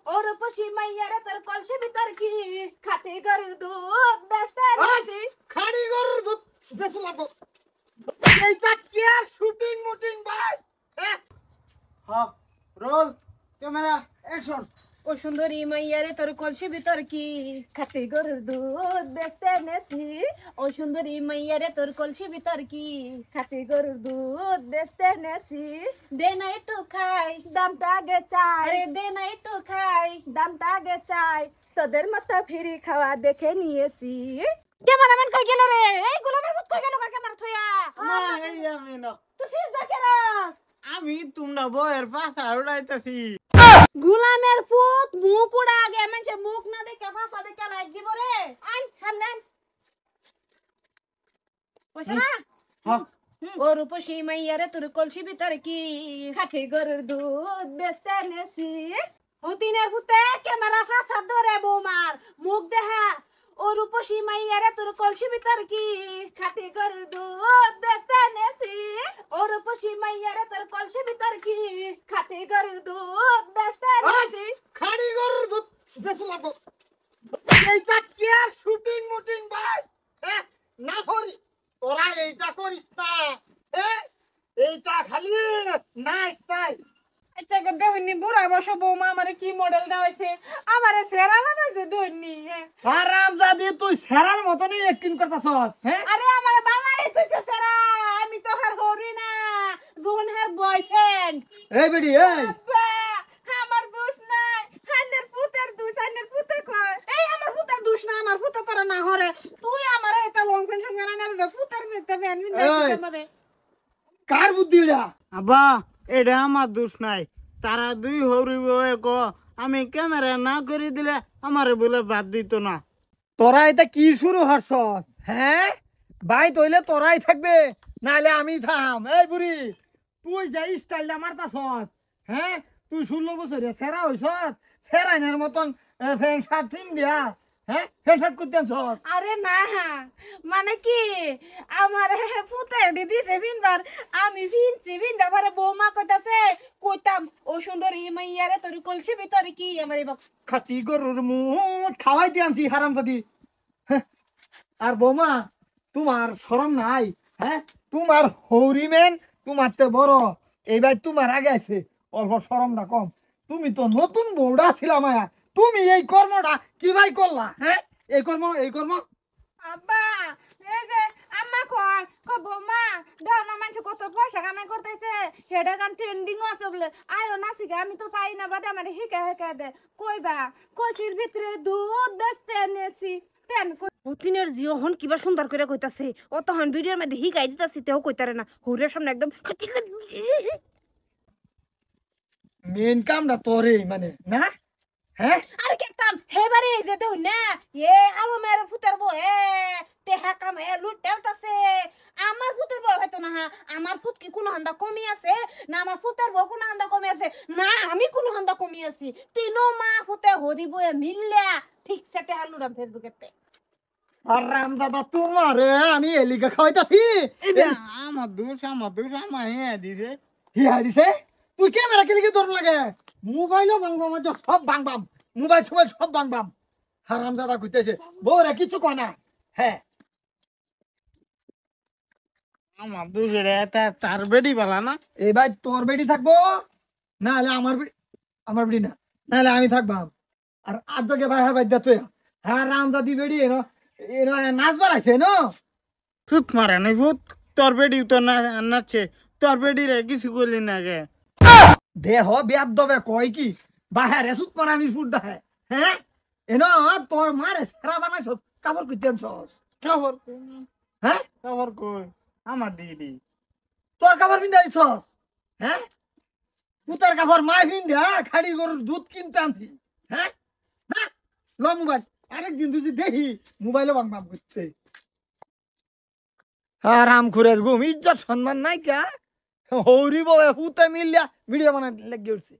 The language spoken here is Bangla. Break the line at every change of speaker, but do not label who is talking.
ওর পশি মাইয়ারে তোর কলসি ভিতর কি খাটি গরুর দুধ বেচতে নাকি
খাড়ি গরুর দুধ বেশি লাগো এইটা কি আর শুটিং মুটিং ভাই হ্যাঁ রোল ক্যামেরা অ্যাকশন
ও সুন্দরী মাইয়ারে তোর কলসি ভিতর কি খাটি গরুর দুধ বেচতে নেছি ও সুন্দরী মাইয়ারে তোর কলসি ভিতর কি খাটি গরুর দুধ বেচতে নেছি দে না একটু খাই দামটা আগে চাই আরে দে না একটু খাই দামটা আগে চাই তোদের মতো ফ্রি খাওয়া দেখে নিয়েছি ক্যামেরাম্যান কই গেল রে এই গোলামের ভূত কই গেল ক্যামেরা থইয়া
না এই আমি না
তুই ফিস যা কেরা
আমি তোমরা বয়ের পাশা উড়াইতাছি
গুলামের পুত মুখ উড়া আগে মানে মুখ না দেখে ফাঁসা দেখে লাইক দিব রে আই সামনে পয়সা না
হ্যাঁ
ওর উপসী মাইয়ারে তোর কলসি ভিতর কি খাটি গরুর দুধ বেচতে নেছি হুতিনের হুতে ক্যামেরা ফাঁসা ধরে বৌমার মুখ দেখা ওর উপসী মাইয়ারে তোর কলসি ভিতর কি খাটি গরুর দুধ বেচতে নেছি ওর উপসী মাইয়ারে তোর কলসি ভিতর কি খাটি গরুর দুধ বেচতে নেছি
খাড়ি গরুর দুধ বেশি লাগো এইটা কি আর শুটিং মুটিং ভাই না হরি তোরা এইটা করিস না এইটা খালি নাইস নাইস
আচ্ছা গো দেহনি বুড়া বসো বৌমা আমারে কি মডেল দেওয়াইছে আমারে সেরা বানাইছে দেহনি
হারামজাদি তুই সেরার মতনই অ্যাক্টিং করতাছস হ্যাঁ
আরে আমারে বানাই তুইছে সেরা আমি তো হার হরি না জোন হার বয়ফ্রেন্ড
এই বেডি এই
আব্বা আমার দোষ নাই হান্নের পুতের দোষ হান্নের পুতে কয় এই আমার পুতের দোষ না আমার পুতে তোরা না হরে তুই আমারে এটা লং পেন সঙ্গে না দে পুতের মেতে ফ্যান মিন দেখতে
কার বুদ্ধি এটা
আব্বা এটা আমার দোষ নাই তারা দুই হরিব ক আমি ক্যামেরা না করে দিলে আমারে বলে বাদ দিত না।
তোরা এটা কি শুরু হরছস হ্যাঁ ভাই তইলে তোরাই থাকবে নাহলে আমি থাম এই বুড়ি তুই যাই স্টাইলটা মারতাছস হ্যাঁ তুই 16 বছরে সেরা হইছস সেরাইনের মতন ফ্যান শার্ট পিন দিয়া হ্যাঁ ফ্যান শার্ট করতে আনছস
আরে না মানে কি আমার পুতে দিদিছে বিনবার আমি ভিনছি বিন্দা পরে বৌমা কইতাছে কইতাম ও সুন্দরী মাইয়ারে তোর কলসি ভিতরে কি আমারে
খাটি গরুর মুখ খাওয়াই দিয়ে আনছি হারামজাদি আর বৌমা তোমার শরম নাই হ্যাঁ তোমার হরিমেন তোমার তে বড় এইবার তোমার আগে আছে অল্প শরমটা কম তুমি তো নতুন বউডা ছিলা মায়া তুমি এই কর্মটা কিভাবে করলা হ্যাঁ এই কর্ম
আব্বা এই যে আম্মা কয় বৌমা দাও না মানুষ কত পয়সা কামাই করতেছে হেডা গান ট্রেন্ডিং আছে বলে আয়ো নাসিকে আমি তো পাই না বাদে আমার হিকা দে কইবা কলসির ভিতরে দুধ বেচতে এনেছি তেন পুতিনের জিওহন কিবা সুন্দর করে কইতাছে ও তখন ভিডিওর মধ্যে হিকাই দিতাছি তেও কইতারে না হুরের সামনে একদম
মেন কামটা তোরে মানে না হ্যাঁ
আরে কেতাম হেবারে যে দেও না এ আলো মেরে ফুটার বো এ টেহা কাম এ লুটেলতাছে আমার ফুটার বো হয়তো না আমার ফুট কি কোন হান্দা কমি আছে না আমার ফুটার বো কোন হান্দা কমি আছে না আমি কোন হান্দা কমি আছি তিনো মা ফুটে হরি বয়ে মিললা ঠিক সেটে হালুরাম ফেসবুকেতে
আর রামদাদা তোমারে আমি এলিকা খাওয়াইতাছি
আমার দোষ আমার দিছে
হিয়া দিছে তুই ক্যামেরা কে লিখে তোর লাগে মোবাইলও বাংবাম সব বাংবাম মোবাইল সব বাংবাম হারামজাদা কইতেছে বউরে কিছু কয় না হ্যাঁ
আমার দোষ রে তার বেডি বালা না
এবার তোর বেডি থাকবো না হলে আমার বেডি না নাহলে আমি থাকবাম আর আজকে ভাই হ্যাঁ বাইদা তুই হ্যাঁ রামদাদি বেডি এনো নাচবার আছে ন
সুত মারে নাই ভূত তোর বেডি তো নাচছে তোর বেডি রে কিছু করলি না গে
দেহ বিয়াদ দবে কয় কি বাহারে সুত মারা আমি ফুট দেয় হ্যাঁ এনো তোর মারে সেরা বানাইছ কাপড় কইতে আনছস
খবর
হ্যাঁ
খবর কই আমার দিদি
তোর কাপড় পিন্ধা দিছস হ্যাঁ পুতার কাপড় মাই পিন্ধা খাড়ি গরুর দুধ কিনতে আনছি হ্যাঁ না ল মোবাইল আরেকদিন যদি দেখি মোবাইলে বাংবাম করতে রাম খুরের গুম ইজ্জত সম্মান নাই কা হৌরি বউ পুতে মিলিয়া ভিডিও বানাই লেগে উঠছে